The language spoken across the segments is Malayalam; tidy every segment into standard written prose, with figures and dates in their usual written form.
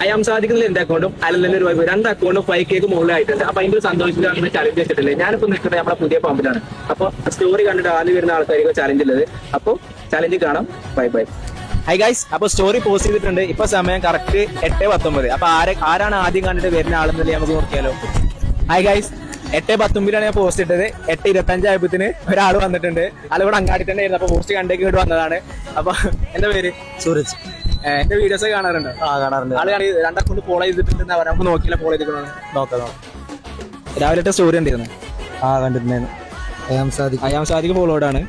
അയാം സാധിക്കുന്നതിൽ എന്റെ അക്കൗണ്ടും അലനല്ലൊരു വൈബ് 2 അക്കൗണ്ടും 5K മുകളിലായിട്ടുണ്ട്. അപ്പൊ അതിന്റെ ഒരു സന്തോഷത്തിലാണ് ചലഞ്ച് വെച്ചിട്ടില്ലേ. ഞാനിപ്പോ നിൽക്കുന്നത് നമ്മുടെ പുതിയ പമ്പിലാണ്. അപ്പൊ സ്റ്റോറി കണ്ടിട്ട് ആദ്യം വരുന്ന ആൾക്കാർക്ക് ചലഞ്ച് ഉള്ളത്. അപ്പൊ ചലഞ്ച് കാണാം. Bye bye. ഹൈ ഗൈസ്, അപ്പൊ സ്റ്റോറി പോസ്റ്റ് ചെയ്തിട്ടുണ്ട്. ഇപ്പൊ സമയം കറക്റ്റ് 8:19. അപ്പൊ ആരാണ് ആദ്യം കണ്ടിട്ട് വരുന്ന ആളെന്നല്ലേ നമുക്ക് നോക്കിയാലോ. ഹൈ ഗൈസ്, 8:19 ഞാൻ പോസ്റ്റ് ഇട്ടത്. 8:25 ആയപ്പോത്തിന് ഒരാൾ വന്നിട്ടുണ്ട്. ആളിവിടെ അങ്ങാടി തന്നെ ആയിരുന്നു. അപ്പൊ പോസ്റ്റ് കണ്ടേക്ക് ഇങ്ങോട്ട് വന്നതാണ്. അപ്പൊ എന്റെ പേര് സൂരജ്. എന്റെ വീഡിയോസ് ഒക്കെ കാണാറുണ്ടോ? കാണാറുണ്ട്. ആള് 2 അക്കൗണ്ട് ഫോളോ ചെയ്തിട്ടുണ്ടെന്ന് പറയാം. നമുക്ക് നോക്കില്ല ഫോളോ ചെയ്തിട്ടുണ്ടോ നോക്കാം. രാവിലത്തെ സ്റ്റോറി ഉണ്ടായിരുന്നു. കണ്ടിട്ടുണ്ടായിരുന്നു. അയാം സാദിക്ക് ഫോളോഡാണ്.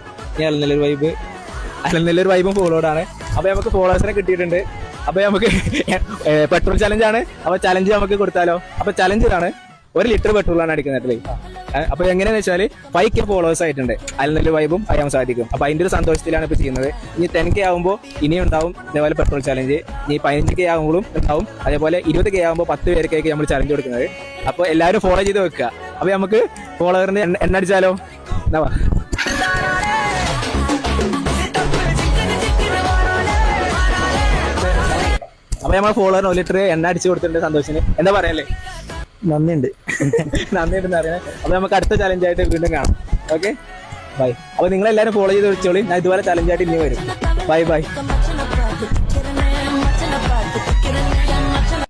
അലനല്ലൊരു വൈബും ഫോളോഡാണ്. അപ്പൊ നമുക്ക് ഫോളോവേഴ്സിനെ കിട്ടിയിട്ടുണ്ട്. അപ്പൊ നമുക്ക് പെട്രോൾ ചലഞ്ച് ആണ്. അപ്പൊ ചലഞ്ച് നമുക്ക് കൊടുത്താലോ. അപ്പൊ ചലഞ്ച് ഇതാണ്, 1 ലിറ്റർ പെട്രോളാണ് അടിക്കുന്നത്. അപ്പൊ എങ്ങനെയാന്ന് വെച്ചാൽ 5K ഫോളോവേഴ്സ് ആയിട്ടുണ്ട് അലനല്ലൊരു വൈബും അയാം സാദിക്കും. അപ്പൊ അതിന്റെ ഒരു സന്തോഷത്തിലാണ് ഇപ്പൊ ചെയ്യുന്നത്. ഇനി 10K ആകുമ്പോൾ ഇനിയും ഉണ്ടാവും ഇതേപോലെ പെട്രോൾ ചലഞ്ച്. ഇനി 15K ആകുമ്പോഴും ഉണ്ടാവും. അതേപോലെ 20K ആകുമ്പോൾ 10 പേർക്കൊക്കെ നമ്മൾ ചലഞ്ച് കൊടുക്കുന്നത്. അപ്പൊ എല്ലാവരും ഫോളോ ചെയ്ത് വെക്കുക. അപ്പൊ നമുക്ക് ഫോളോവറിന് എണ്ണ അടിച്ചാലോ. എന്താ അപ്പൊ നമ്മൾ ഫോളോവറിന് 1 ലിറ്റർ എണ്ണ അടിച്ചു കൊടുത്തിട്ടുണ്ട് സന്തോഷിന്. എന്താ പറയല്ലേ. നന്ദിയുണ്ട്. നന്ദിയുണ്ടെന്ന് അറിയാം. അപ്പൊ നമുക്ക് അടുത്ത ചലഞ്ചായിട്ട് വീണ്ടും കാണാം. Okay bye. അപ്പൊ നിങ്ങളെല്ലാവരും ഫോളോ ചെയ്ത് വെച്ചോളി. ഞാൻ ഇതുപോലെ ചലഞ്ചായിട്ട് ഇനി വരും. Bye bye.